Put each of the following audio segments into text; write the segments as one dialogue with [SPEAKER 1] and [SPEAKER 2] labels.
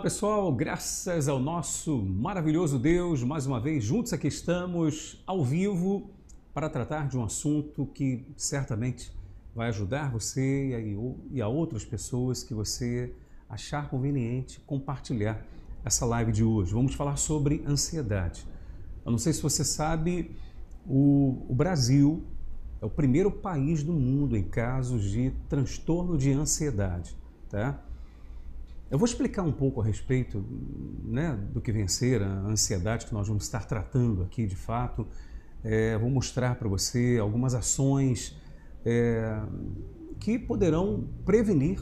[SPEAKER 1] Olá pessoal, graças ao nosso maravilhoso Deus, mais uma vez juntos aqui estamos ao vivo para tratar de um assunto que certamente vai ajudar você e a outras pessoas que você achar conveniente compartilhar essa live de hoje. Vamos falar sobre ansiedade. Eu não sei se você sabe, o Brasil é o primeiro país do mundo em casos de transtorno de ansiedade, tá? Eu vou explicar um pouco a respeito, do que vem a ser a ansiedade que nós vamos estar tratando aqui de fato. Vou mostrar para você algumas ações que poderão prevenir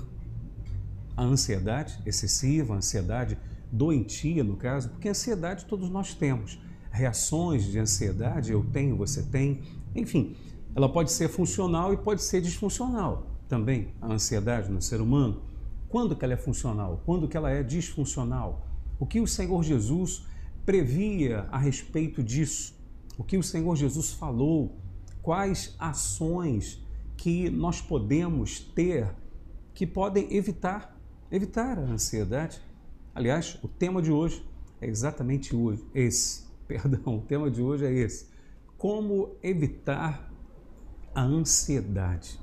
[SPEAKER 1] a ansiedade excessiva, a ansiedade doentia no caso, porque ansiedade todos nós temos. Reações de ansiedade eu tenho, você tem, enfim, ela pode ser funcional e pode ser disfuncional também, a ansiedade no ser humano. Quando que ela é funcional? Quando que ela é disfuncional? O que o Senhor Jesus previa a respeito disso? O que o Senhor Jesus falou? Quais ações que nós podemos ter que podem evitar a ansiedade? Aliás, o tema de hoje é exatamente esse. O tema de hoje é esse. Como evitar a ansiedade?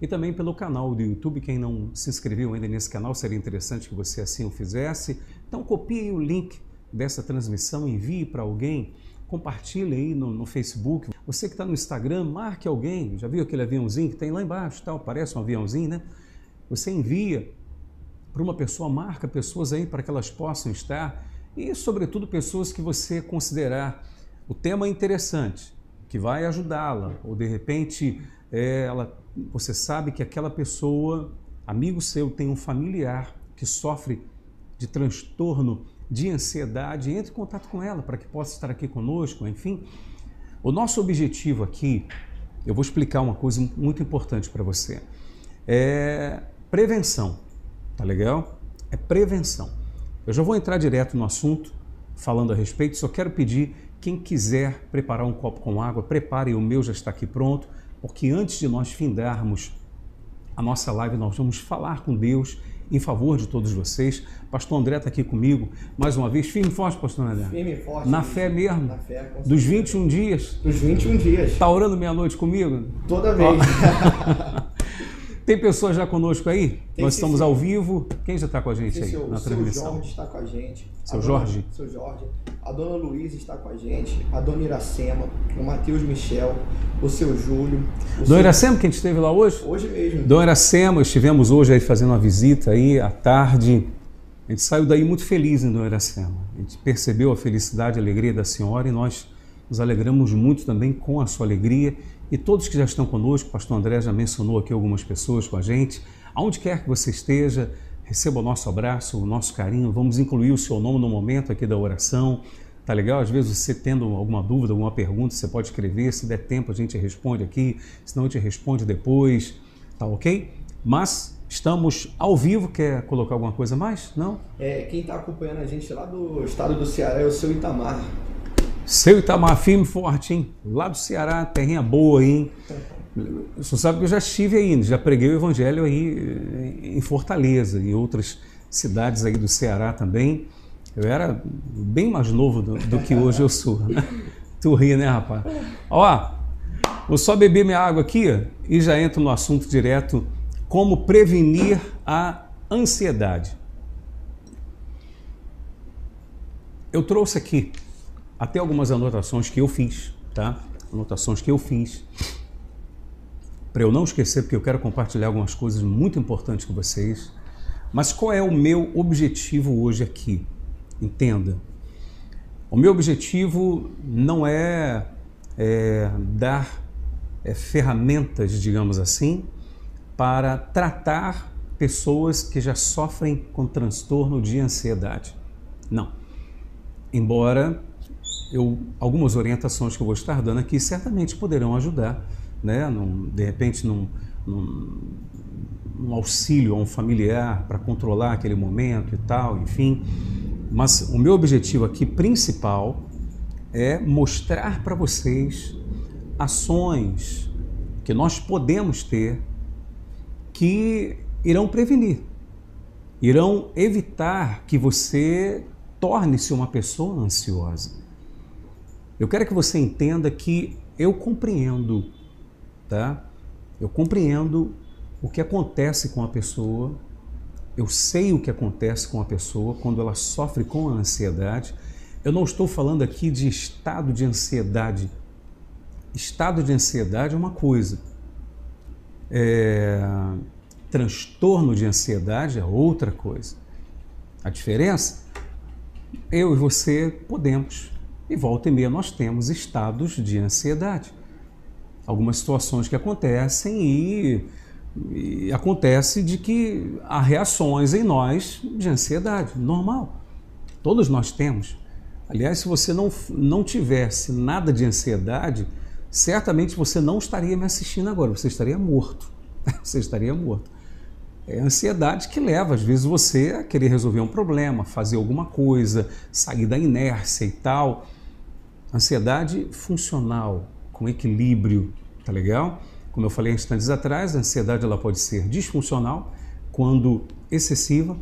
[SPEAKER 1] E também pelo canal do YouTube, quem não se inscreveu ainda nesse canal, seria interessante que você assim o fizesse. Então copie o link dessa transmissão, envie para alguém, compartilhe aí no Facebook. Você que está no Instagram, marque alguém, já viu aquele aviãozinho que tem lá embaixo, tal, parece um aviãozinho, né? Você envia para uma pessoa, marca pessoas aí para que elas possam estar e, sobretudo, pessoas que você considerar o tema interessante, que vai ajudá-la, ou de repente você sabe que aquela pessoa, amigo seu, tem um familiar que sofre de transtorno de ansiedade, entre em contato com ela para que possa estar aqui conosco, enfim. O nosso objetivo aqui, eu vou explicar uma coisa muito importante para você, é prevenção, tá legal? É prevenção. Eu já vou entrar direto no assunto, falando a respeito, só quero pedir, quem quiser preparar um copo com água, prepare, o meu já está aqui pronto, porque antes de nós findarmos a nossa live, nós vamos falar com Deus em favor de todos vocês. Pastor André está aqui comigo, mais uma vez, firme e forte, Pastor André.
[SPEAKER 2] Firme e forte.
[SPEAKER 1] Na fé mesmo?
[SPEAKER 2] Na fé, com certeza.
[SPEAKER 1] Dos 21 dias?
[SPEAKER 2] Dos 21 dias.
[SPEAKER 1] Está orando meia-noite comigo?
[SPEAKER 2] Toda vez.
[SPEAKER 1] Tem pessoas já conosco aí? Nós estamos
[SPEAKER 2] sim.
[SPEAKER 1] ao vivo. Quem já está com a gente aí na transmissão?
[SPEAKER 2] Seu Jorge está com a gente.
[SPEAKER 1] Seu Jorge?
[SPEAKER 2] Seu Jorge. A dona Luísa está com a gente. A dona Iracema. O Matheus Michel. O seu Júlio.
[SPEAKER 1] Dona Iracema, que a gente esteve lá hoje?
[SPEAKER 2] Hoje mesmo.
[SPEAKER 1] Dona Iracema, estivemos hoje aí fazendo uma visita aí à tarde. A gente saiu daí muito feliz, hein, Dona Iracema? A gente percebeu a felicidade e a alegria da senhora e nós nos alegramos muito também com a sua alegria. E todos que já estão conosco, o pastor André já mencionou aqui algumas pessoas com a gente. Aonde quer que você esteja, receba o nosso abraço, o nosso carinho. Vamos incluir o seu nome no momento aqui da oração. Tá legal? Às vezes você tendo alguma dúvida, alguma pergunta, você pode escrever. Se der tempo, a gente responde aqui. Se não, a gente responde depois. Tá ok? Mas estamos ao vivo. Quer colocar alguma coisa mais? Não?
[SPEAKER 2] Quem está acompanhando a gente lá do estado do Ceará é o seu Itamar.
[SPEAKER 1] Seu Itamar, firme e forte, hein? Lá do Ceará, terrinha boa, hein? Você sabe que eu já estive aí, já preguei o evangelho aí em Fortaleza e outras cidades aí do Ceará também. Eu era bem mais novo do que hoje eu sou, né? Tu ri, né, rapaz? Ó, vou só beber minha água aqui e já entro no assunto direto, como prevenir a ansiedade. Eu trouxe aqui até algumas anotações que eu fiz, tá? Anotações que eu fiz, para eu não esquecer, porque eu quero compartilhar algumas coisas muito importantes com vocês. Mas qual é o meu objetivo hoje aqui? Entenda. O meu objetivo não é dar ferramentas, digamos assim, para tratar pessoas que já sofrem com transtorno de ansiedade. Não. Embora algumas orientações que eu vou estar dando aqui certamente poderão ajudar, né? De repente num auxílio a um familiar para controlar aquele momento e tal, enfim. Mas o meu objetivo aqui principal é mostrar para vocês ações que nós podemos ter que irão prevenir irão evitar que você torne-se uma pessoa ansiosa. Eu quero que você entenda que eu compreendo, tá? Eu compreendo o que acontece com a pessoa, eu sei o que acontece com a pessoa quando ela sofre com a ansiedade. Eu não estou falando aqui de estado de ansiedade. Estado de ansiedade é uma coisa. Transtorno de ansiedade é outra coisa. A diferença, eu e você podemos, e volta e meia nós temos estados de ansiedade. Algumas situações que acontecem e acontece de que há reações em nós de ansiedade, normal. Todos nós temos. Aliás, se você não tivesse nada de ansiedade, certamente você não estaria me assistindo agora, você estaria morto. Você estaria morto. É a ansiedade que leva, às vezes, você a querer resolver um problema, fazer alguma coisa, sair da inércia e tal. Ansiedade funcional, com equilíbrio, tá legal? Como eu falei instantes atrás, a ansiedade ela pode ser disfuncional, quando excessiva,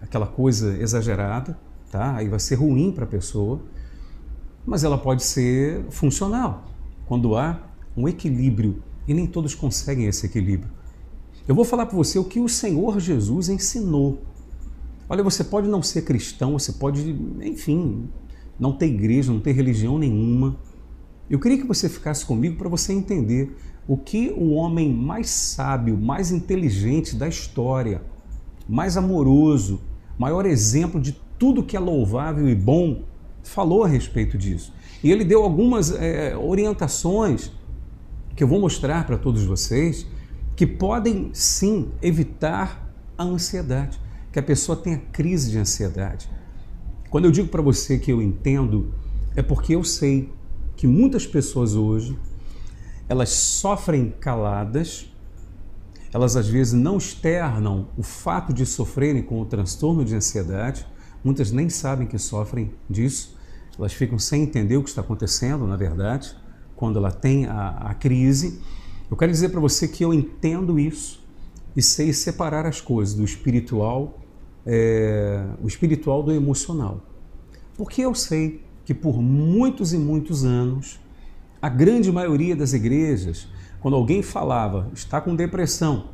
[SPEAKER 1] aquela coisa exagerada, tá? Aí vai ser ruim para a pessoa, mas ela pode ser funcional, quando há um equilíbrio, e nem todos conseguem esse equilíbrio. Eu vou falar para você o que o Senhor Jesus ensinou. Olha, você pode não ser cristão, você pode, enfim, não ter igreja, não ter religião nenhuma. Eu queria que você ficasse comigo para você entender o que o homem mais sábio, mais inteligente da história, mais amoroso, maior exemplo de tudo que é louvável e bom, falou a respeito disso. E ele deu algumas orientações que eu vou mostrar para todos vocês, que podem sim evitar a ansiedade, que a pessoa tenha crise de ansiedade. Quando eu digo para você que eu entendo, é porque eu sei que muitas pessoas hoje, elas sofrem caladas, elas às vezes não externam o fato de sofrerem com o transtorno de ansiedade, muitas nem sabem que sofrem disso, elas ficam sem entender o que está acontecendo, na verdade, quando ela tem a crise. Eu quero dizer para você que eu entendo isso e sei separar as coisas do espiritual, o espiritual do emocional. Porque eu sei que por muitos e muitos anos, a grande maioria das igrejas, quando alguém falava, está com depressão,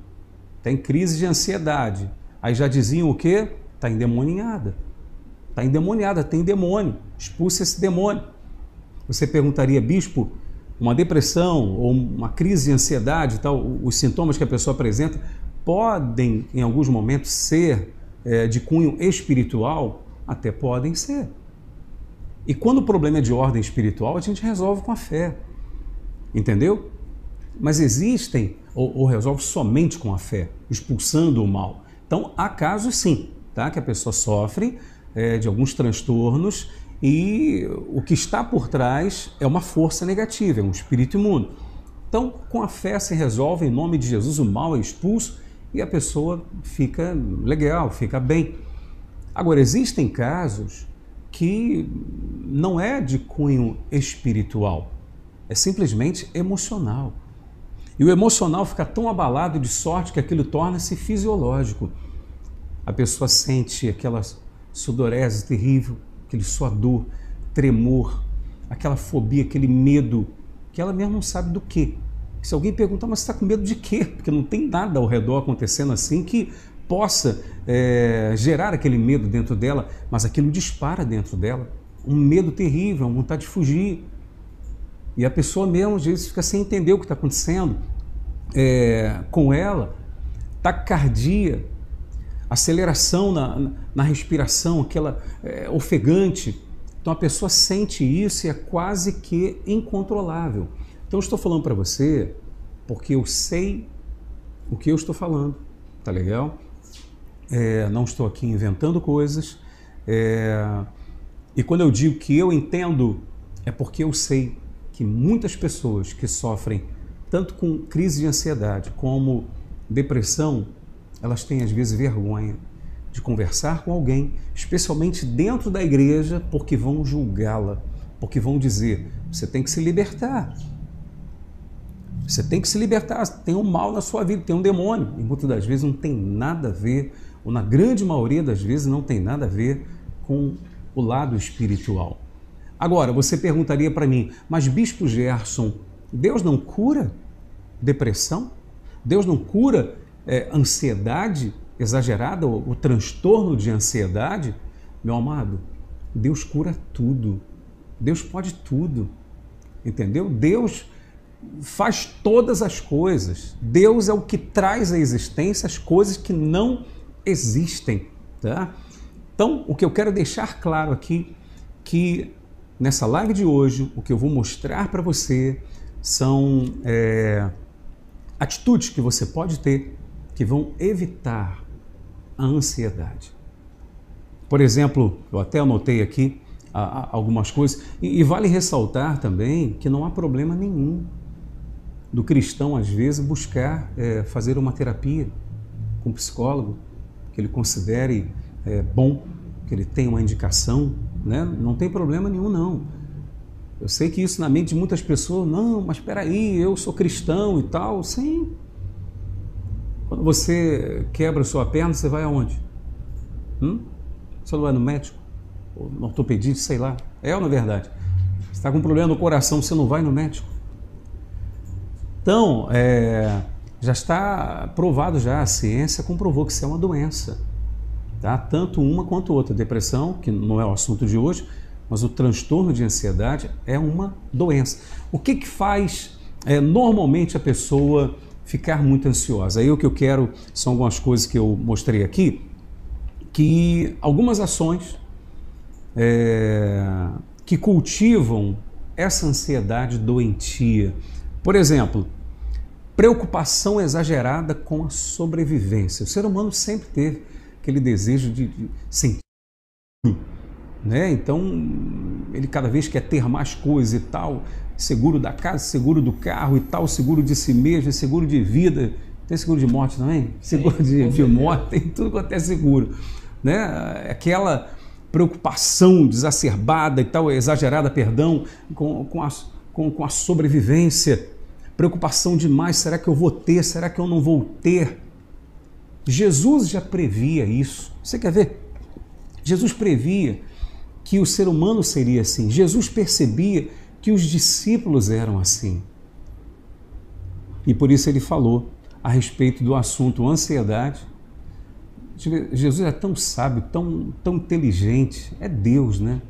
[SPEAKER 1] tem crise de ansiedade, aí já diziam o quê? Está endemoniada. Está endemoniada, tem demônio, expulsa esse demônio. Você perguntaria, bispo, uma depressão ou uma crise de ansiedade, tal, os sintomas que a pessoa apresenta podem, em alguns momentos, ser de cunho espiritual? Até podem ser. E quando o problema é de ordem espiritual, a gente resolve com a fé, entendeu? Mas existem, ou resolve somente com a fé, expulsando o mal. Então, há casos sim, tá? Que a pessoa sofre de alguns transtornos e o que está por trás é uma força negativa, é um espírito imundo. Então, com a fé se resolve, em nome de Jesus, o mal é expulso e a pessoa fica legal, fica bem. Agora, existem casos que não é de cunho espiritual, é simplesmente emocional. E o emocional fica tão abalado de sorte que aquilo torna-se fisiológico. A pessoa sente aquela sudorese terrível, aquele suador, tremor, aquela fobia, aquele medo, que ela mesmo não sabe do quê. Se alguém perguntar, mas você está com medo de quê? Porque não tem nada ao redor acontecendo assim que possa gerar aquele medo dentro dela, mas aquilo dispara dentro dela, um medo terrível, uma vontade de fugir. E a pessoa mesmo, às vezes, fica sem entender o que está acontecendo com ela, taquicardia, aceleração na respiração, aquela ofegante. Então a pessoa sente isso e é quase que incontrolável. Então eu estou falando para você porque eu sei o que eu estou falando, tá legal? Não estou aqui inventando coisas. E quando eu digo que eu entendo, é porque eu sei que muitas pessoas que sofrem tanto com crise de ansiedade como depressão, elas têm às vezes vergonha de conversar com alguém, especialmente dentro da igreja, porque vão julgá-la, porque vão dizer, você tem que se libertar. Você tem que se libertar, tem um mal na sua vida, tem um demônio. E muitas das vezes não tem nada a ver ou na grande maioria das vezes, não tem nada a ver com o lado espiritual. Agora, você perguntaria para mim, mas Bispo Gerson, Deus não cura depressão? Deus não cura ansiedade exagerada, o transtorno de ansiedade? Meu amado, Deus cura tudo. Deus pode tudo, entendeu? Deus faz todas as coisas. Deus é o que traz à existência as coisas que não existem, tá? Então, o que eu quero deixar claro aqui, que nessa live de hoje, o que eu vou mostrar para você são atitudes que você pode ter que vão evitar a ansiedade. Por exemplo, eu até anotei aqui algumas coisas, e vale ressaltar também que não há problema nenhum do cristão, às vezes, buscar fazer uma terapia com um psicólogo que ele considere bom, que ele tenha uma indicação, né? Não tem problema nenhum, não. Eu sei que isso na mente de muitas pessoas, não, mas espera aí, eu sou cristão e tal. Sim. Quando você quebra a sua perna, você vai aonde? Você não vai no médico? Ou no ortopedista, sei lá. É ou não é verdade? Você está com um problema no coração, você não vai no médico? Então, já está provado já, a ciência comprovou que isso é uma doença. Tá? Tanto uma quanto outra. Depressão, que não é o assunto de hoje, mas o transtorno de ansiedade é uma doença. O que faz normalmente a pessoa ficar muito ansiosa? Aí o que eu quero são algumas coisas que eu mostrei aqui, que algumas ações que cultivam essa ansiedade doentia. Por exemplo, preocupação exagerada com a sobrevivência. O ser humano sempre teve aquele desejo de sentir, né? Então, ele cada vez quer ter mais coisas e tal, seguro da casa, seguro do carro e tal, seguro de si mesmo, seguro de vida. Tem seguro de morte também? Seguro de morte, tem tudo quanto é seguro, né? Aquela preocupação exacerbada e tal, exagerada, perdão, com a sobrevivência. Preocupação demais, será que eu vou ter? Será que eu não vou ter? Jesus já previa isso. Você quer ver? Jesus previa que o ser humano seria assim. Jesus percebia que os discípulos eram assim. E por isso ele falou a respeito do assunto ansiedade. Jesus é tão sábio, tão inteligente, é Deus, né?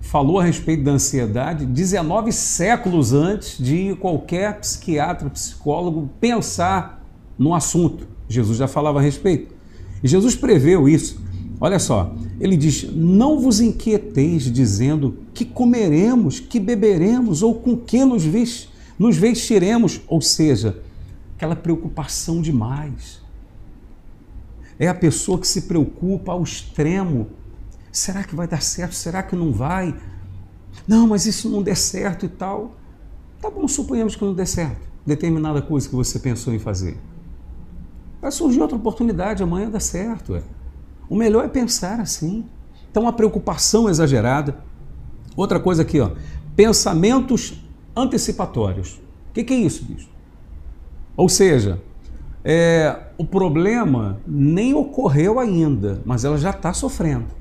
[SPEAKER 1] Falou a respeito da ansiedade 19 séculos antes de qualquer psiquiatra, psicólogo pensar no assunto. Jesus já falava a respeito. E Jesus preveu isso. Olha só, ele diz, não vos inquieteis dizendo que comeremos, que beberemos ou com que nos vestiremos. Ou seja, aquela preocupação demais. É a pessoa que se preocupa ao extremo. Será que vai dar certo? Será que não vai? Não, mas isso não der certo e tal. Tá bom, suponhamos que não der certo. Determinada coisa que você pensou em fazer. Vai surgir outra oportunidade, amanhã dá certo. O melhor é pensar assim. Então, a preocupação exagerada. Outra coisa aqui, ó, pensamentos antecipatórios. O que é isso, bicho? Ou seja, o problema nem ocorreu ainda, mas ela já está sofrendo.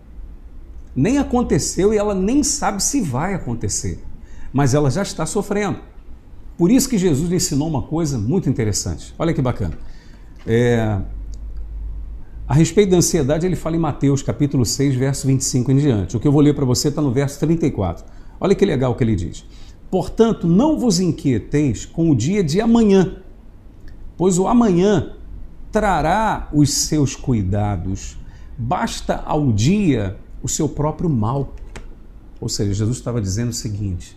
[SPEAKER 1] Nem aconteceu e ela nem sabe se vai acontecer, mas ela já está sofrendo. Por isso que Jesus lhe ensinou uma coisa muito interessante. Olha que bacana. A respeito da ansiedade, ele fala em Mateus, capítulo 6, verso 25 em diante. O que eu vou ler para você está no verso 34. Olha que legal o que ele diz. Portanto, não vos inquieteis com o dia de amanhã, pois o amanhã trará os seus cuidados. Basta ao dia o seu próprio mal. Ou seja, Jesus estava dizendo o seguinte,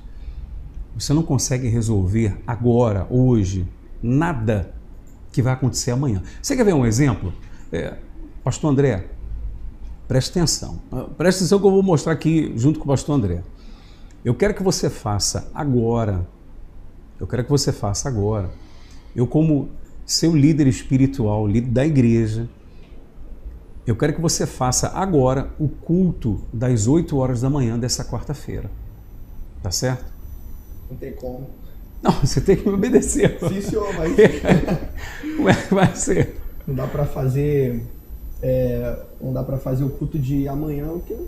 [SPEAKER 1] você não consegue resolver agora, hoje, nada que vai acontecer amanhã. Você quer ver um exemplo? Pastor André, preste atenção. Preste atenção que eu vou mostrar aqui junto com o pastor André. Eu quero que você faça agora. Eu quero que você faça agora. Eu, como seu líder espiritual, líder da igreja, eu quero que você faça agora o culto das 8 horas da manhã dessa quarta-feira. Tá certo?
[SPEAKER 2] Não tem como.
[SPEAKER 1] Não, você tem que me obedecer.
[SPEAKER 2] Sim, senhor, mas...
[SPEAKER 1] Como é que vai ser?
[SPEAKER 2] Não dá para fazer Não dá para fazer o culto de amanhã, o que eu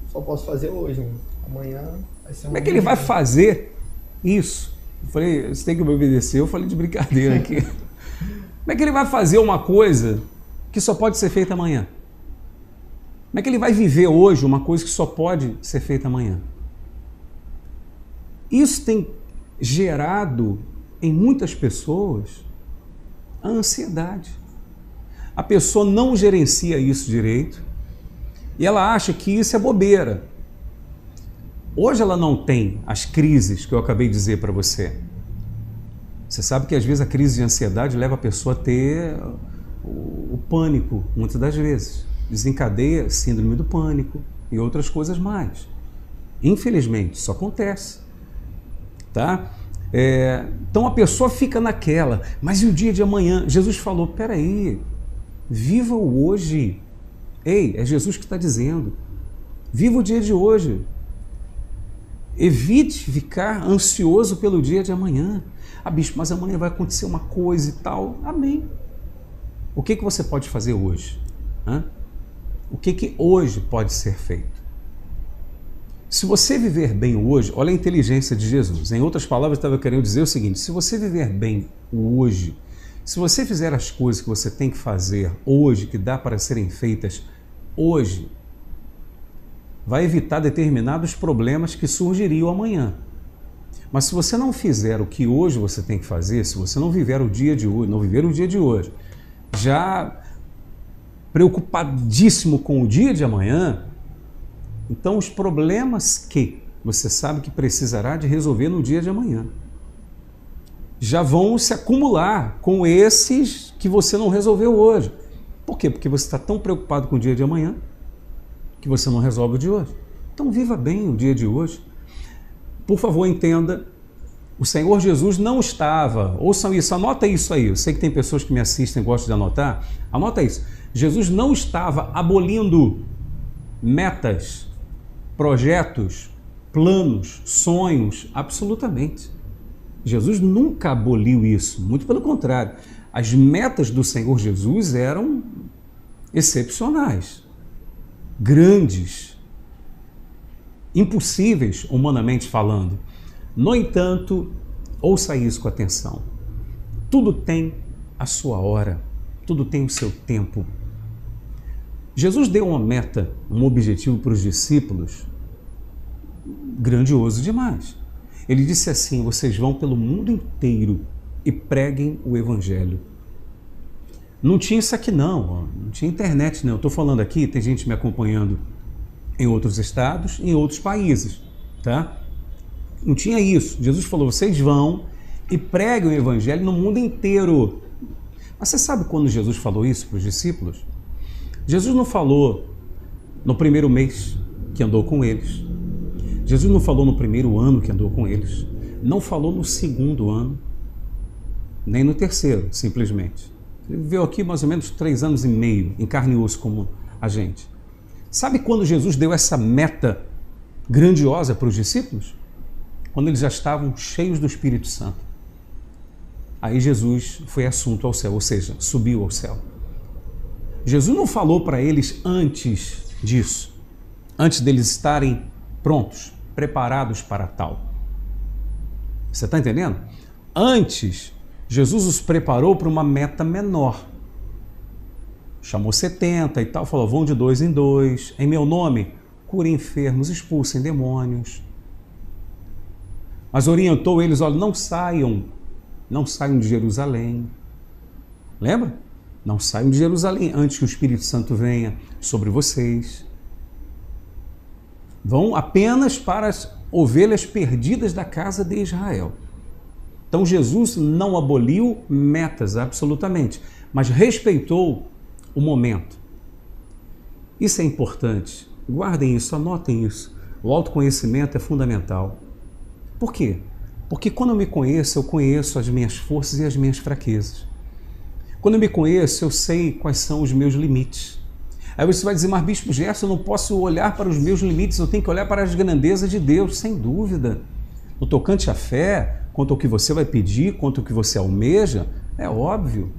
[SPEAKER 2] só posso fazer hoje. Amanhã vai ser
[SPEAKER 1] Como é que ele vai fazer isso? Eu falei, você tem que me obedecer. Eu falei de brincadeira aqui. Como é que ele vai fazer uma coisa que só pode ser feita amanhã? Como é que ele vai viver hoje uma coisa que só pode ser feita amanhã? Isso tem gerado em muitas pessoas a ansiedade. A pessoa não gerencia isso direito e ela acha que isso é bobeira. Hoje ela não tem as crises que eu acabei de dizer para você. Você sabe que às vezes a crise de ansiedade leva a pessoa a ter o pânico, muitas das vezes. Desencadeia síndrome do pânico e outras coisas mais. Infelizmente, isso acontece. Tá? Então a pessoa fica naquela, mas e o dia de amanhã? Jesus falou, peraí, viva o hoje. Ei, é Jesus que está dizendo. Viva o dia de hoje. Evite ficar ansioso pelo dia de amanhã. Ah, bispo, mas amanhã vai acontecer uma coisa e tal. Amém. O que você pode fazer hoje? O que hoje pode ser feito? Se você viver bem hoje, olha a inteligência de Jesus. Em outras palavras, eu estava querendo dizer o seguinte, se você viver bem hoje, se você fizer as coisas que você tem que fazer hoje, que dá para serem feitas hoje, vai evitar determinados problemas que surgiriam amanhã. Mas se você não fizer o que hoje você tem que fazer, se você não viver o dia de hoje, não viver o dia de hoje, já preocupadíssimo com o dia de amanhã, então os problemas que você sabe que precisará de resolver no dia de amanhã já vão se acumular com esses que você não resolveu hoje. Por quê? Porque você está tão preocupado com o dia de amanhã que você não resolve o de hoje. Então viva bem o dia de hoje. Por favor, entenda, o Senhor Jesus não estava, ouçam isso, anota isso aí, eu sei que tem pessoas que me assistem e gostam de anotar, anota isso. Jesus não estava abolindo metas, projetos, planos, sonhos, absolutamente. Jesus nunca aboliu isso, muito pelo contrário. As metas do Senhor Jesus eram excepcionais, grandes, impossíveis humanamente falando. No entanto, ouça isso com atenção. Tudo tem a sua hora, tudo tem o seu tempo. Jesus deu uma meta, um objetivo para os discípulos grandioso demais. Ele disse assim, vocês vão pelo mundo inteiro e preguem o evangelho. Não tinha isso aqui não tinha internet não. Eu estou falando aqui, tem gente me acompanhando em outros estados, em outros países, tá? Não tinha isso. Jesus falou, vocês vão e preguem o evangelho no mundo inteiro. Mas você sabe quando Jesus falou isso para os discípulos? Jesus não falou no primeiro mês que andou com eles. Jesus não falou no primeiro ano que andou com eles. Não falou no segundo ano, nem no terceiro, simplesmente. Ele viveu aqui mais ou menos 3 anos e meio, em carne e osso como a gente. Sabe quando Jesus deu essa meta grandiosa para os discípulos? Quando eles já estavam cheios do Espírito Santo. Aí Jesus foi assunto ao céu, ou seja, subiu ao céu. Jesus não falou para eles antes disso, antes deles estarem prontos, preparados para tal. Você está entendendo? Antes, Jesus os preparou para uma meta menor. Chamou 70 e tal, falou, vão de 2 em 2, em meu nome, curem enfermos, expulsem demônios. Mas orientou eles, olha, não saiam de Jerusalém. Lembra? Não saiam de Jerusalém antes que o Espírito Santo venha sobre vocês. Vão apenas para as ovelhas perdidas da casa de Israel. Então Jesus não aboliu metas, absolutamente, mas respeitou o momento. Isso é importante. Guardem isso, anotem isso. O autoconhecimento é fundamental. Por quê? Porque quando eu me conheço, eu conheço as minhas forças e as minhas fraquezas. Quando eu me conheço, eu sei quais são os meus limites. Aí você vai dizer, mas Bispo Gerson, eu não posso olhar para os meus limites, eu tenho que olhar para as grandezas de Deus, sem dúvida. No tocante à fé, quanto ao que você vai pedir, quanto ao que você almeja, é óbvio.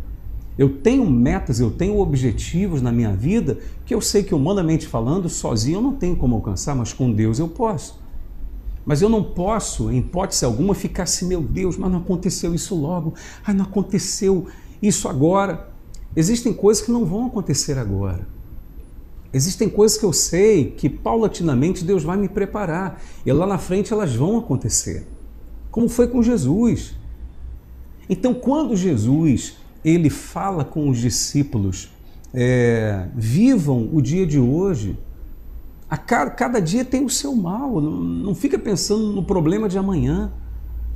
[SPEAKER 1] Eu tenho metas, eu tenho objetivos na minha vida que eu sei que, humanamente falando, sozinho eu não tenho como alcançar, mas com Deus eu posso. Mas eu não posso, em hipótese alguma, ficar assim, meu Deus, mas não aconteceu isso logo, não aconteceu isso agora. Existem coisas que não vão acontecer agora. Existem coisas que eu sei que paulatinamente Deus vai me preparar e lá na frente elas vão acontecer. Como foi com Jesus. Então, quando Jesus ele fala com os discípulos, vivam o dia de hoje, cada dia tem o seu mal, não fica pensando no problema de amanhã,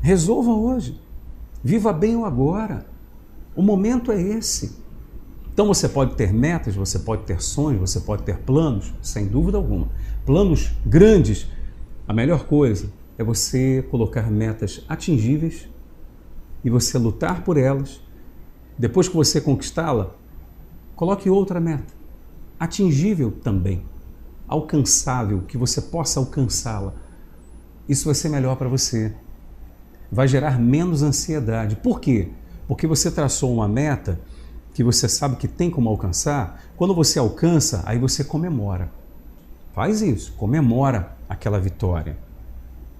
[SPEAKER 1] resolva hoje, viva bem o agora, o momento é esse. Então você pode ter metas, você pode ter sonhos, você pode ter planos, sem dúvida alguma, planos grandes. A melhor coisa é você colocar metas atingíveis e você lutar por elas. Depois que você conquistá-la, coloque outra meta, atingível também, alcançável, que você possa alcançá-la. Isso vai ser melhor para você, vai gerar menos ansiedade. Por quê? Porque você traçou uma meta que você sabe que tem como alcançar. Quando você alcança, aí você comemora. Faz isso, comemora aquela vitória.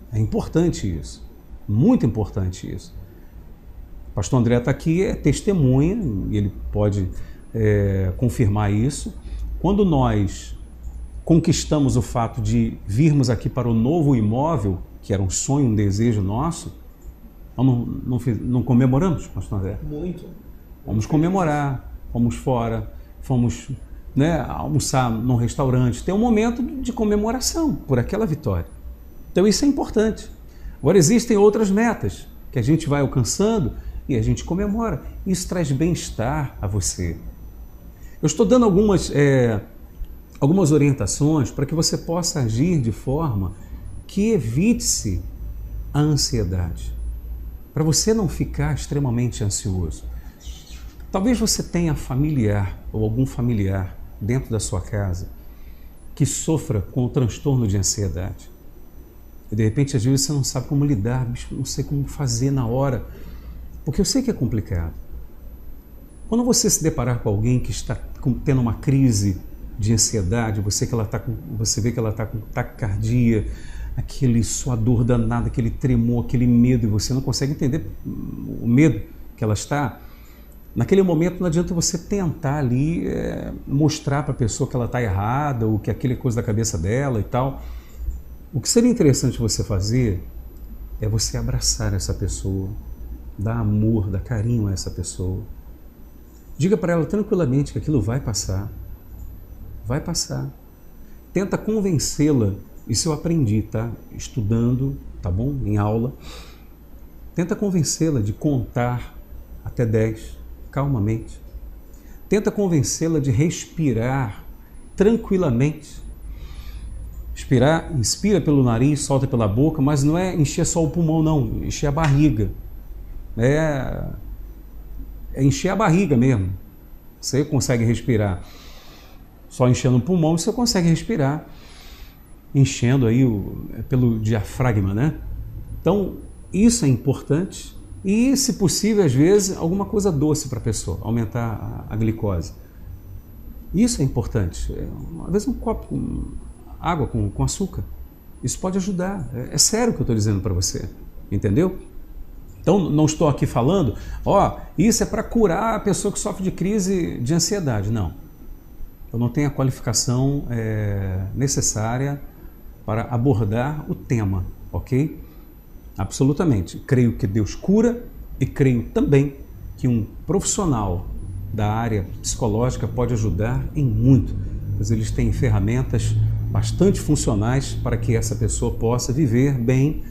[SPEAKER 1] É importante isso, muito importante isso. O pastor André está aqui, é testemunha, e ele pode confirmar isso. Quando nós conquistamos o fato de virmos aqui para o novo imóvel, que era um sonho, um desejo nosso, não comemoramos, pastor André?
[SPEAKER 2] Muito.
[SPEAKER 1] Vamos comemorar, fomos fora, fomos almoçar num restaurante, ter um momento de comemoração por aquela vitória. Então isso é importante. Agora existem outras metas que a gente vai alcançando e a gente comemora. Isso traz bem-estar a você. Eu estou dando algumas orientações para que você possa agir de forma que evite-se a ansiedade, para você não ficar extremamente ansioso. Talvez você tenha familiar ou algum familiar dentro da sua casa que sofra com o transtorno de ansiedade. E de repente, às vezes, você não sabe como lidar, não sei como fazer na hora, porque eu sei que é complicado. Quando você se deparar com alguém que está tendo uma crise de ansiedade, você vê que ela está com taquicardia, aquele suador danado, aquele tremor, aquele medo, e você não consegue entender o medo que ela está. Naquele momento não adianta você tentar ali mostrar para a pessoa que ela está errada ou que aquilo é coisa da cabeça dela e tal. O que seria interessante você fazer é você abraçar essa pessoa, dar amor, dar carinho a essa pessoa. Diga para ela tranquilamente que aquilo vai passar. Vai passar. Tenta convencê-la. Isso eu aprendi, tá? Estudando, tá bom? Em aula. Tenta convencê-la de contar até 10. Calmamente. Tenta convencê-la de respirar tranquilamente. Inspira pelo nariz, solta pela boca, mas não é encher só o pulmão, não, encher a barriga. É encher a barriga mesmo. Você consegue respirar só enchendo o pulmão, você consegue respirar enchendo aí pelo diafragma, né? Então, isso é importante. E, se possível, às vezes, alguma coisa doce para a pessoa, aumentar a glicose. Isso é importante. Às vezes um copo com água com açúcar. Isso pode ajudar. É sério o que eu estou dizendo para você. Entendeu? Então, não estou aqui falando, isso é para curar a pessoa que sofre de crise de ansiedade. Não. Eu não tenho a qualificação necessária para abordar o tema, ok? Absolutamente. Creio que Deus cura e creio também que um profissional da área psicológica pode ajudar em muito, pois eles têm ferramentas bastante funcionais para que essa pessoa possa viver bem,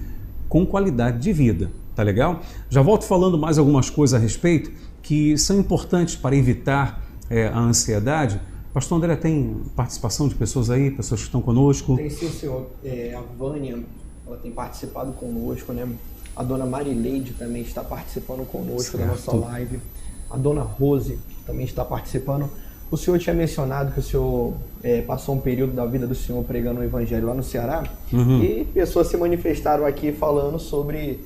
[SPEAKER 1] com qualidade de vida. Tá legal? Já volto falando mais algumas coisas a respeito que são importantes para evitar a ansiedade. Pastor André, tem participação de pessoas aí, pessoas que estão conosco?
[SPEAKER 2] Tem sim, senhor. A Vânia, ela tem participado conosco, né? A dona Marileide também está participando conosco da nossa live. A dona Rose também está participando. O senhor tinha mencionado que o senhor passou um período da vida do senhor pregando o evangelho lá no Ceará. E pessoas se manifestaram aqui falando sobre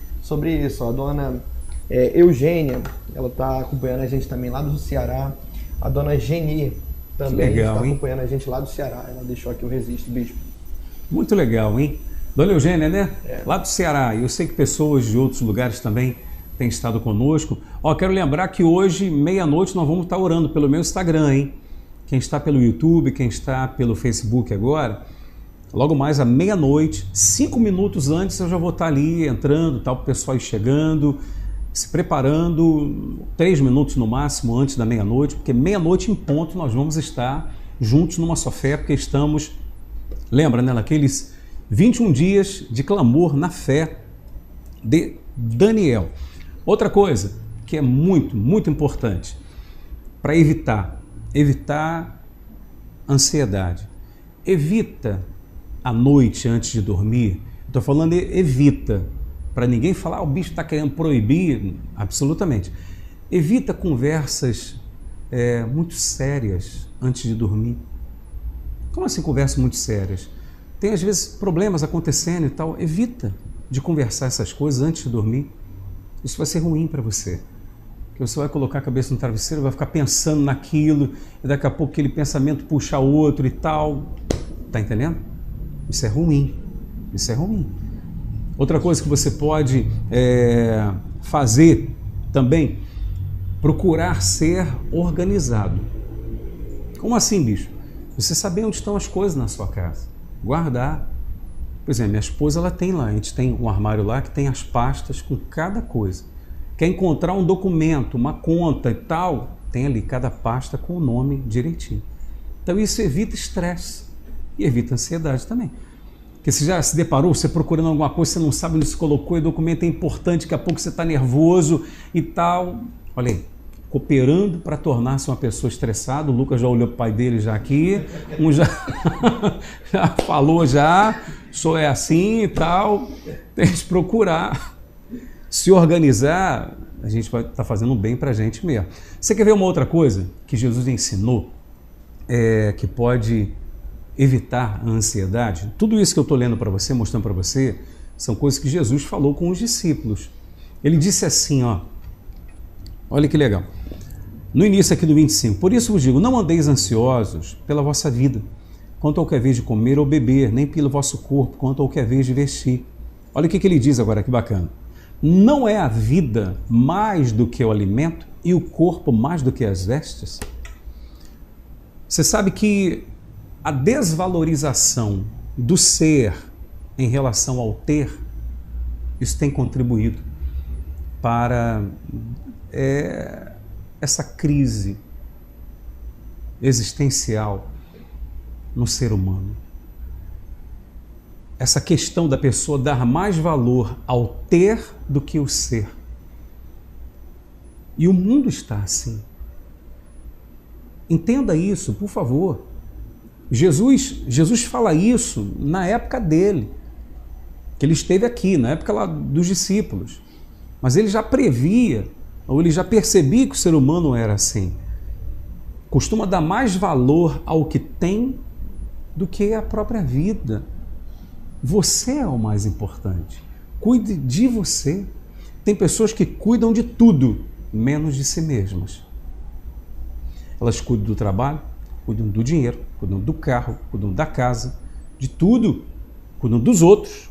[SPEAKER 2] isso. A dona Eugênia, ela está acompanhando a gente também lá do Ceará. A dona Geni também está acompanhando a gente lá do Ceará. Ela deixou aqui o registro, bispo.
[SPEAKER 1] Muito legal, hein? Dona Eugênia, né? Lá do Ceará. Eu sei que pessoas de outros lugares também têm estado conosco. Quero lembrar que hoje, meia-noite, nós vamos estar orando pelo meu Instagram, hein? Quem está pelo YouTube, quem está pelo Facebook agora, logo mais à meia-noite, 5 minutos antes eu já vou estar ali entrando, o pessoal ir chegando, se preparando, 3 minutos no máximo antes da meia-noite, porque meia-noite em ponto nós vamos estar juntos numa só fé, porque estamos, lembra, né, naqueles 21 dias de clamor na fé de Daniel. Outra coisa que é muito, muito importante para evitar ansiedade. Evita à noite antes de dormir, estou falando evita, para ninguém falar, o bicho está querendo proibir, absolutamente. Evita conversas muito sérias antes de dormir. Como assim conversas muito sérias? Tem às vezes problemas acontecendo e tal, evita de conversar essas coisas antes de dormir. Isso vai ser ruim para você. Porque você vai colocar a cabeça no travesseiro, vai ficar pensando naquilo, e daqui a pouco aquele pensamento puxa outro e tal. Tá entendendo? Isso é ruim. Isso é ruim. Outra coisa que você pode fazer também, procurar ser organizado. Como assim, bicho? Você saber onde estão as coisas na sua casa. Guardar. Por exemplo, minha esposa, ela tem lá, a gente tem um armário lá que tem as pastas com cada coisa. Quer encontrar um documento, uma conta e tal, tem ali cada pasta com o nome direitinho. Então isso evita estresse e evita ansiedade também. Porque você já se deparou, você procurando alguma coisa, você não sabe onde se colocou, e o documento é importante, daqui a pouco você está nervoso e tal. Olha aí, cooperando para tornar-se uma pessoa estressada. O Lucas já olhou para o pai dele já aqui, um já, já falou já, sou assim e tal. Tem que procurar se organizar, a gente vai estar fazendo bem para a gente mesmo. Você quer ver uma outra coisa que Jesus ensinou, que pode evitar a ansiedade? Tudo isso que eu estou lendo para você, mostrando para você, são coisas que Jesus falou com os discípulos. Ele disse assim, olha que legal. No início aqui do 25, por isso vos digo, não andeis ansiosos pela vossa vida, quanto ao que é vez de comer ou beber, nem pelo vosso corpo, quanto ao que é vez de vestir. Olha o que ele diz agora, que bacana. Não é a vida mais do que o alimento e o corpo mais do que as vestes? Você sabe que a desvalorização do ser em relação ao ter, isso tem contribuído para essa crise existencial no ser humano. Essa questão da pessoa dar mais valor ao ter do que o ser. E o mundo está assim. Entenda isso, por favor. Jesus fala isso na época dele, que ele esteve aqui, na época lá dos discípulos. Mas ele já previa, ou ele já percebia que o ser humano era assim. Costuma dar mais valor ao que tem do que a própria vida. Você é o mais importante. Cuide de você. Tem pessoas que cuidam de tudo, menos de si mesmas. Elas cuidam do trabalho, cuidam do dinheiro, cuidam do carro, cuidam da casa, de tudo, cuidam dos outros.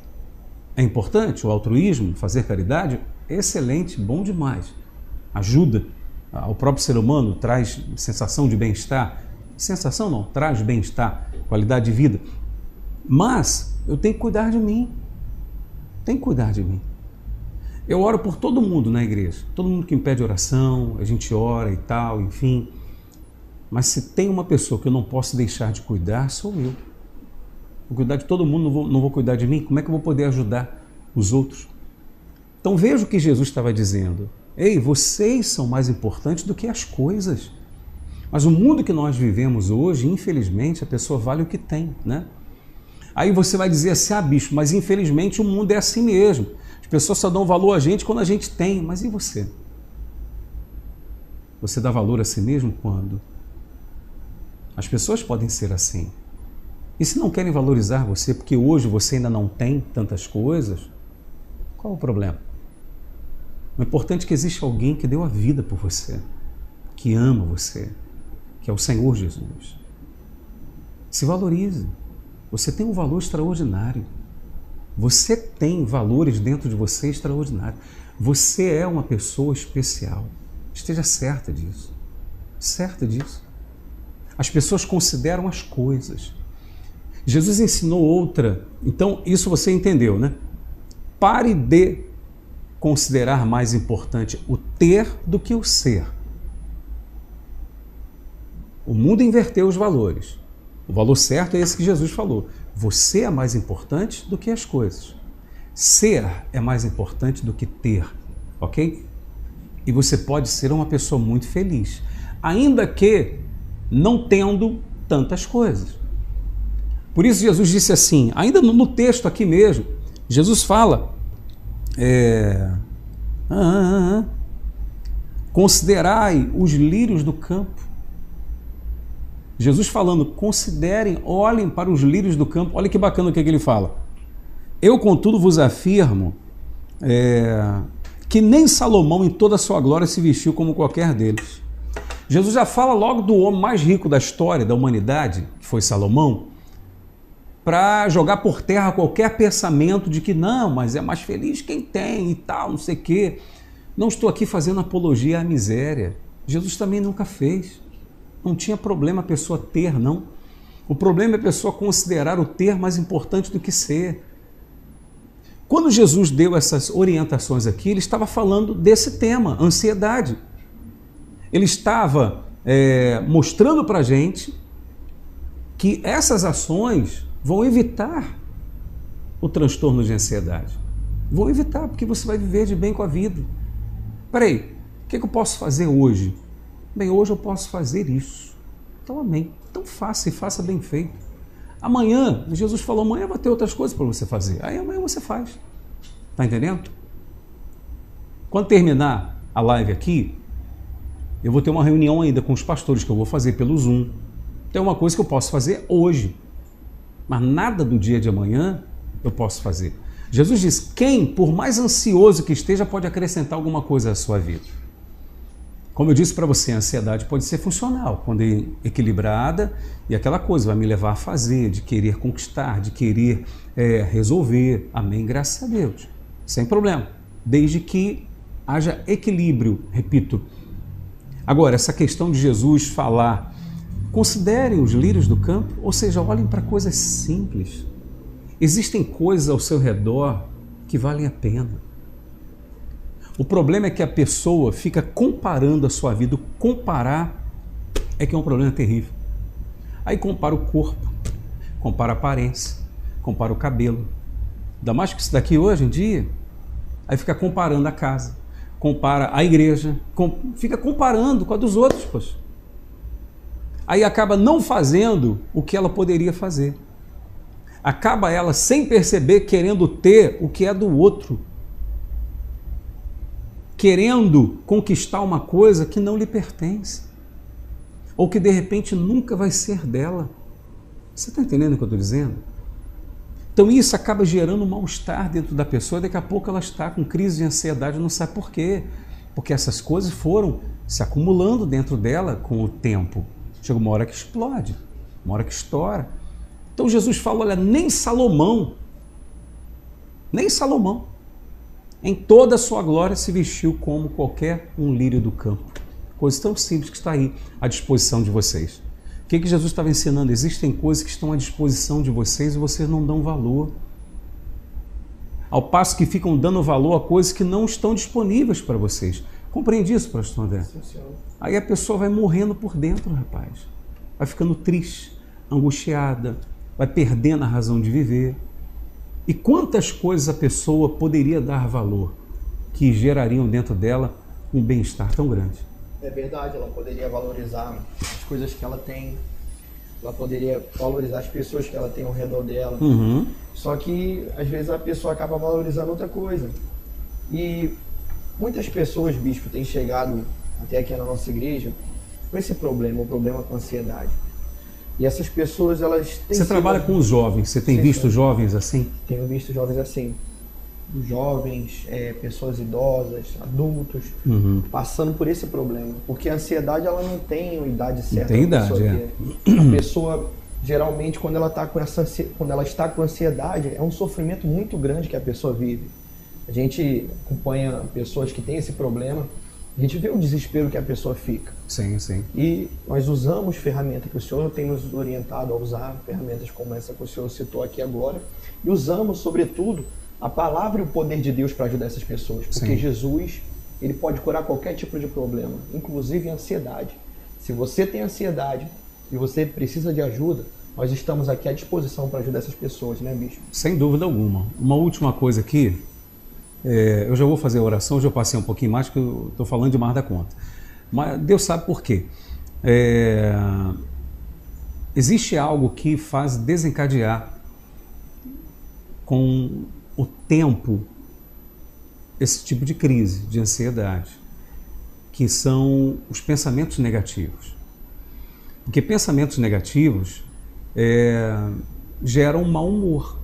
[SPEAKER 1] É importante o altruísmo, fazer caridade, excelente, bom demais. Ajuda ao próprio ser humano, traz sensação de bem-estar. Sensação não, traz bem-estar, qualidade de vida. Mas eu tenho que cuidar de mim. Tenho que cuidar de mim. Eu oro por todo mundo na igreja. Todo mundo que me pede oração, a gente ora e tal, enfim. Mas se tem uma pessoa que eu não posso deixar de cuidar, sou eu. Vou cuidar de todo mundo, não vou cuidar de mim? Como é que eu vou poder ajudar os outros? Então veja o que Jesus estava dizendo. Ei, vocês são mais importantes do que as coisas. Mas o mundo que nós vivemos hoje, infelizmente, a pessoa vale o que tem, né? Aí você vai dizer assim, bicho, mas infelizmente o mundo é assim mesmo. As pessoas só dão valor a gente quando a gente tem. Mas e você? Você dá valor a si mesmo quando? As pessoas podem ser assim. E se não querem valorizar você, porque hoje você ainda não tem tantas coisas, qual o problema? O importante é que existe alguém que deu a vida por você, que ama você, que é o Senhor Jesus. Se valorize. Você tem um valor extraordinário. Você tem valores dentro de você extraordinários. Você é uma pessoa especial. Esteja certa disso. Certa disso. As pessoas consideram as coisas. Jesus ensinou outra. Então, isso você entendeu, né? Pare de considerar mais importante o ter do que o ser. O mundo inverteu os valores. O valor certo é esse que Jesus falou. Você é mais importante do que as coisas. Ser é mais importante do que ter, ok? E você pode ser uma pessoa muito feliz, ainda que não tendo tantas coisas. Por isso Jesus disse assim, ainda no texto aqui mesmo, Jesus fala, considerai os lírios do campo. Jesus falando, considerem, olhem para os lírios do campo. Olha que bacana o que ele fala. Eu, contudo, vos afirmo que nem Salomão em toda a sua glória se vestiu como qualquer deles. Jesus já fala logo do homem mais rico da história da humanidade, que foi Salomão, para jogar por terra qualquer pensamento de que não, mas é mais feliz quem tem e tal, não sei o quê. Não estou aqui fazendo apologia à miséria. Jesus também nunca fez. Não tinha problema a pessoa ter, não. O problema é a pessoa considerar o ter mais importante do que ser. Quando Jesus deu essas orientações aqui, ele estava falando desse tema, ansiedade. Ele estava mostrando para a gente que essas ações vão evitar o transtorno de ansiedade. Vão evitar, porque você vai viver de bem com a vida. Peraí, o que eu posso fazer hoje? Bem, hoje eu posso fazer isso. Então, amém. Então faça e faça bem feito. Amanhã, Jesus falou, amanhã vai ter outras coisas para você fazer. Aí amanhã você faz. Tá entendendo? Quando terminar a live aqui, eu vou ter uma reunião ainda com os pastores que eu vou fazer pelo Zoom. Tem uma coisa que eu posso fazer hoje, mas nada do dia de amanhã eu posso fazer. Jesus diz, quem, por mais ansioso que esteja, pode acrescentar alguma coisa à sua vida. Como eu disse para você, a ansiedade pode ser funcional, quando é equilibrada, e aquela coisa vai me levar a fazer, de querer conquistar, de querer resolver. Amém, graças a Deus. Sem problema, desde que haja equilíbrio, repito. Agora, essa questão de Jesus falar, considerem os lírios do campo, ou seja, olhem para coisas simples. Existem coisas ao seu redor que valem a pena. O problema é que a pessoa fica comparando a sua vida. O comparar é que é um problema terrível. Aí compara o corpo, compara a aparência, compara o cabelo. Ainda mais que isso daqui hoje em dia, aí fica comparando a casa, compara a igreja, fica comparando com a dos outros, poxa. Aí acaba não fazendo o que ela poderia fazer. Acaba ela, sem perceber, querendo ter o que é do outro. Querendo conquistar uma coisa que não lhe pertence. Ou que de repente nunca vai ser dela. Você está entendendo o que eu estou dizendo? Então isso acaba gerando um mal-estar dentro da pessoa. Daqui a pouco ela está com crise de ansiedade, não sabe por quê. Porque essas coisas foram se acumulando dentro dela com o tempo. Chega uma hora que explode, uma hora que estoura. Então Jesus fala, olha, nem Salomão, em toda a sua glória se vestiu como qualquer um lírio do campo. Coisa tão simples que está aí à disposição de vocês. O que Jesus estava ensinando? Existem coisas que estão à disposição de vocês e vocês não dão valor. Ao passo que ficam dando valor a coisas que não estão disponíveis para vocês. Compreende isso, pastor André? Sim, senhor. Aí a pessoa vai morrendo por dentro, rapaz. Vai ficando triste, angustiada, vai perdendo a razão de viver. E quantas coisas a pessoa poderia dar valor que gerariam dentro dela um bem-estar tão grande?
[SPEAKER 2] É verdade, ela poderia valorizar as coisas que ela tem, ela poderia valorizar as pessoas que ela tem ao redor dela.
[SPEAKER 1] Uhum.
[SPEAKER 2] Só que às vezes a pessoa acaba valorizando outra coisa. E muitas pessoas, bispo, têm chegado até aqui na nossa igreja com esse problema, o problema com a ansiedade. E essas pessoas, elas têm...
[SPEAKER 1] Você trabalha com os jovens, você tem visto jovens assim?
[SPEAKER 2] Tenho visto jovens assim. jovens, pessoas idosas, adultos, passando por esse problema. Porque a ansiedade, ela não tem uma idade certa.
[SPEAKER 1] Não tem idade,
[SPEAKER 2] A pessoa, geralmente, quando ela está com ansiedade, é um sofrimento muito grande que a pessoa vive. A gente acompanha pessoas que têm esse problema, a gente vê o desespero que a pessoa fica.
[SPEAKER 1] Sim, sim.
[SPEAKER 2] E nós usamos ferramentas que o Senhor tem nos orientado a usar, ferramentas como essa que o Senhor citou aqui agora, e usamos, sobretudo, a palavra e o poder de Deus para ajudar essas pessoas. Porque
[SPEAKER 1] sim.
[SPEAKER 2] Jesus, ele pode curar qualquer tipo de problema, inclusive a ansiedade. Se você tem ansiedade e você precisa de ajuda, nós estamos aqui à disposição para ajudar essas pessoas, né, Bispo?
[SPEAKER 1] Sem dúvida alguma. Uma última coisa aqui, eu já vou fazer a oração, já passei um pouquinho mais, porque eu estou falando demais da conta. Mas Deus sabe por quê. Existe algo que faz desencadear com o tempo esse tipo de crise, de ansiedade, que são os pensamentos negativos. Porque pensamentos negativos geram um mau humor.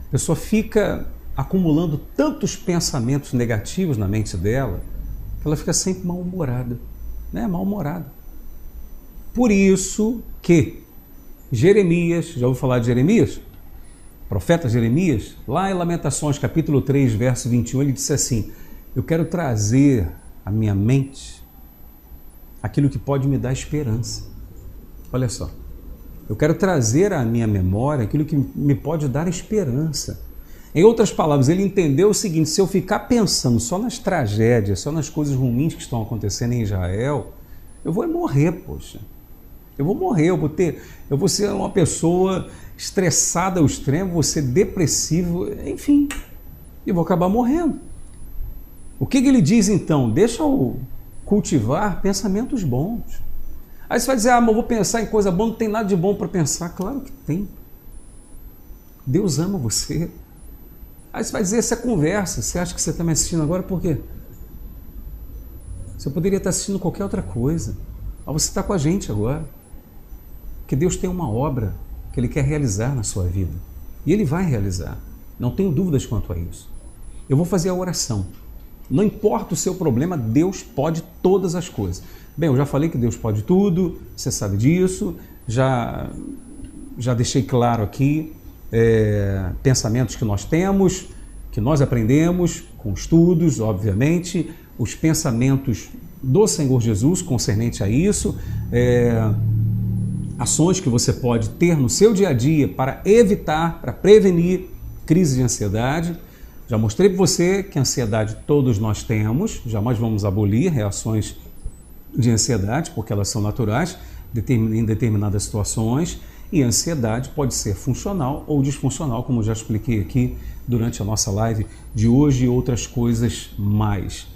[SPEAKER 1] A pessoa fica acumulando tantos pensamentos negativos na mente dela, que ela fica sempre mal-humorada, né? Mal-humorada. Por isso que Jeremias, já ouviu falar de Jeremias? Profeta Jeremias, lá em Lamentações, capítulo 3, verso 21, ele disse assim: eu quero trazer à minha mente aquilo que pode me dar esperança. Olha só, eu quero trazer à minha memória aquilo que me pode dar esperança. Em outras palavras, ele entendeu o seguinte: se eu ficar pensando só nas tragédias, só nas coisas ruins que estão acontecendo em Israel, eu vou morrer, poxa. Eu vou morrer, eu vou ser uma pessoa estressada ao extremo, vou ser depressivo, enfim, e vou acabar morrendo. O que ele diz então? Deixa eu cultivar pensamentos bons. Aí você vai dizer: mas eu vou pensar em coisa boa, não tem nada de bom para pensar. Claro que tem. Deus ama você. Aí você vai dizer: essa conversa, você acha que você está me assistindo agora por quê? Você poderia estar assistindo qualquer outra coisa, mas você está com a gente agora. Porque Deus tem uma obra que Ele quer realizar na sua vida. E Ele vai realizar. Não tenho dúvidas quanto a isso. Eu vou fazer a oração. Não importa o seu problema, Deus pode todas as coisas. Bem, eu já falei que Deus pode tudo, você sabe disso, já deixei claro aqui pensamentos que nós temos, que nós aprendemos com estudos, obviamente, os pensamentos do Senhor Jesus concernente a isso, ações que você pode ter no seu dia a dia para evitar, para prevenir crise de ansiedade. Já mostrei para você que a ansiedade todos nós temos, jamais vamos abolir reações de ansiedade, porque elas são naturais em determinadas situações, e a ansiedade pode ser funcional ou disfuncional, como já expliquei aqui durante a nossa live de hoje e outras coisas mais.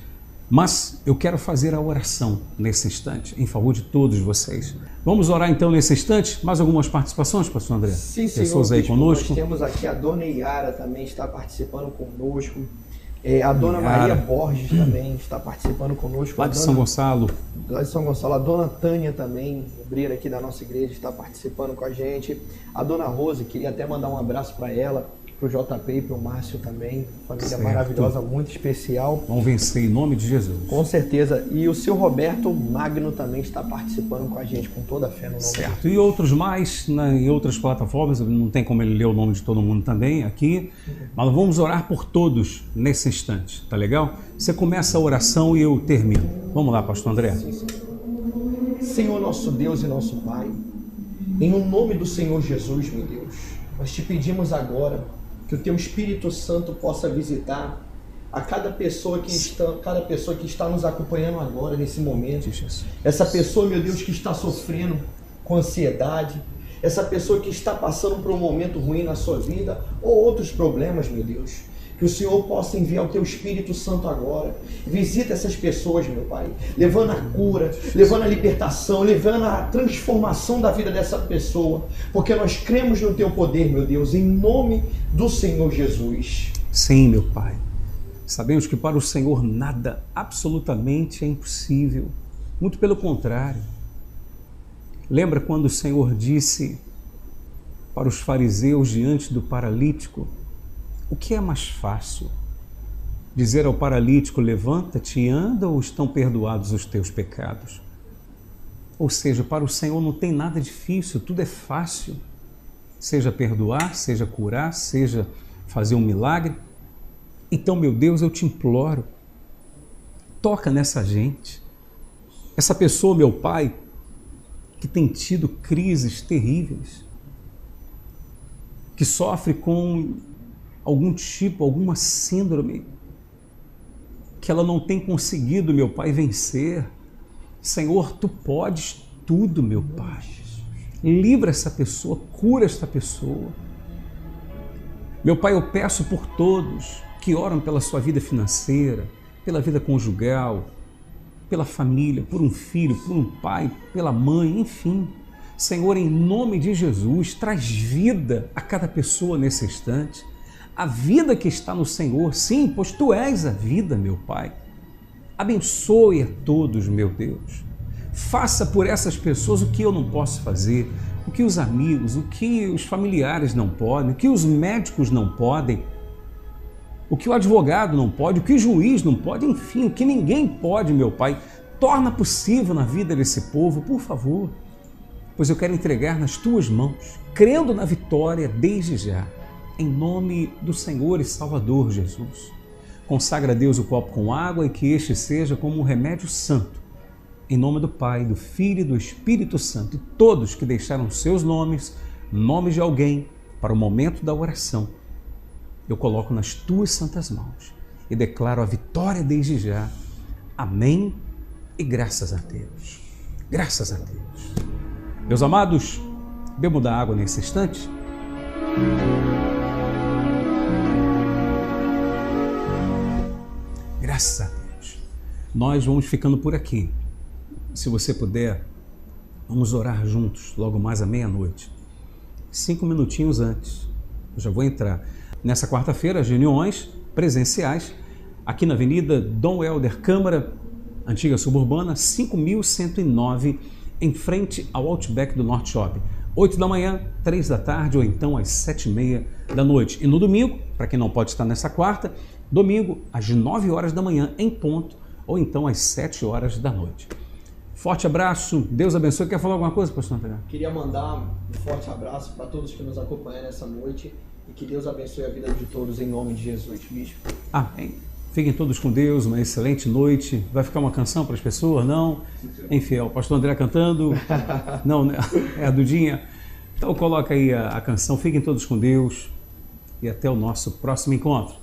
[SPEAKER 1] Mas eu quero fazer a oração nesse instante, em favor de todos vocês. Vamos orar então nesse instante? Mais algumas participações, pastor André?
[SPEAKER 2] Sim,
[SPEAKER 1] pessoas
[SPEAKER 2] senhor,
[SPEAKER 1] aí conosco?
[SPEAKER 2] Nós temos aqui a dona Iara também está participando conosco. A dona Maria Borges também está participando conosco.
[SPEAKER 1] Lá de São Gonçalo.
[SPEAKER 2] Lá de São Gonçalo. A dona Tânia também, obreira aqui da nossa igreja, está participando com a gente. A dona Rose, queria até mandar um abraço para ela, para o JP e para o Márcio também. Família
[SPEAKER 1] certo.
[SPEAKER 2] Maravilhosa, muito especial.
[SPEAKER 1] Vamos vencer em nome de Jesus.
[SPEAKER 2] Com certeza. E o seu Roberto Magno também está participando com a gente, com toda a fé no nome
[SPEAKER 1] certo.
[SPEAKER 2] de Jesus.
[SPEAKER 1] E outros mais, em outras plataformas, não tem como ele ler o nome de todo mundo também aqui, mas vamos orar por todos nesse instante, tá legal? Você começa a oração e eu termino. Vamos lá, pastor André.
[SPEAKER 2] Sim, sim. Senhor nosso Deus e nosso Pai, em o nome do Senhor Jesus, meu Deus, nós te pedimos agora que o teu Espírito Santo possa visitar a cada pessoa que está nos acompanhando agora, nesse momento. Essa pessoa, meu Deus, que está sofrendo com ansiedade, essa pessoa que está passando por um momento ruim na sua vida, ou outros problemas, meu Deus. Que o Senhor possa enviar o teu Espírito Santo agora. Visita essas pessoas, meu Pai, levando a cura, levando a libertação, levando a transformação da vida dessa pessoa, porque nós cremos no teu poder, meu Deus, em nome do Senhor Jesus.
[SPEAKER 1] Sim, meu Pai. Sabemos que para o Senhor nada, absolutamente, é impossível. Muito pelo contrário. Lembra quando o Senhor disse para os fariseus diante do paralítico: O que é mais fácil? Dizer ao paralítico, levanta-te e anda, ou estão perdoados os teus pecados? Ou seja, para o Senhor não tem nada difícil, tudo é fácil. Seja perdoar, seja curar, seja fazer um milagre. Então, meu Deus, eu te imploro, toca nessa gente. Essa pessoa, meu Pai, que tem tido crises terríveis, que sofre com algum tipo, alguma síndrome, que ela não tem conseguido, meu Pai, vencer. Senhor, Tu podes tudo, meu Pai. Livra essa pessoa, cura esta pessoa. Meu Pai, eu peço por todos que oram pela sua vida financeira, pela vida conjugal, pela família, por um filho, por um pai, pela mãe, enfim. Senhor, em nome de Jesus, traz vida a cada pessoa nesse instante. A vida que está no Senhor, sim, pois Tu és a vida, meu Pai. Abençoe a todos, meu Deus. Faça por essas pessoas o que eu não posso fazer, o que os amigos, o que os familiares não podem, o que os médicos não podem, o que o advogado não pode, o que o juiz não pode, enfim, o que ninguém pode, meu Pai. Torna possível na vida desse povo, por favor, pois eu quero entregar nas Tuas mãos, crendo na vitória desde já, em nome do Senhor e Salvador Jesus. Consagra a Deus o copo com água e que este seja como um remédio santo, em nome do Pai, do Filho e do Espírito Santo. E todos que deixaram seus nomes, nomes de alguém, para o momento da oração, eu coloco nas Tuas santas mãos e declaro a vitória desde já. Amém e graças a Deus. Graças a Deus. Meus amados, bebo da água nesse instante. Graças a Deus. Nós vamos ficando por aqui. Se você puder, vamos orar juntos, logo mais à meia-noite. 5 minutinhos antes, eu já vou entrar. Nessa quarta-feira, as reuniões presenciais, aqui na Avenida Dom Helder Câmara, antiga suburbana, 5109, em frente ao Outback do Norte Shopping. 8 da manhã, 3 da tarde ou então às 7h30 da noite. E no domingo, para quem não pode estar nessa quarta, domingo às 9 horas da manhã em ponto ou então às 7 horas da noite. Forte abraço, Deus abençoe. Quer falar alguma coisa, pastor André?
[SPEAKER 2] Queria mandar um forte abraço para todos que nos acompanham nessa noite e que Deus abençoe a vida de todos em nome de Jesus, bispo.
[SPEAKER 1] Amém. Fiquem todos com Deus, uma excelente noite. Vai ficar uma canção para as pessoas? Não? Enfim, é o pastor André cantando? Não, né? É a Dudinha. Então coloca aí a canção. Fiquem todos com Deus e até o nosso próximo encontro.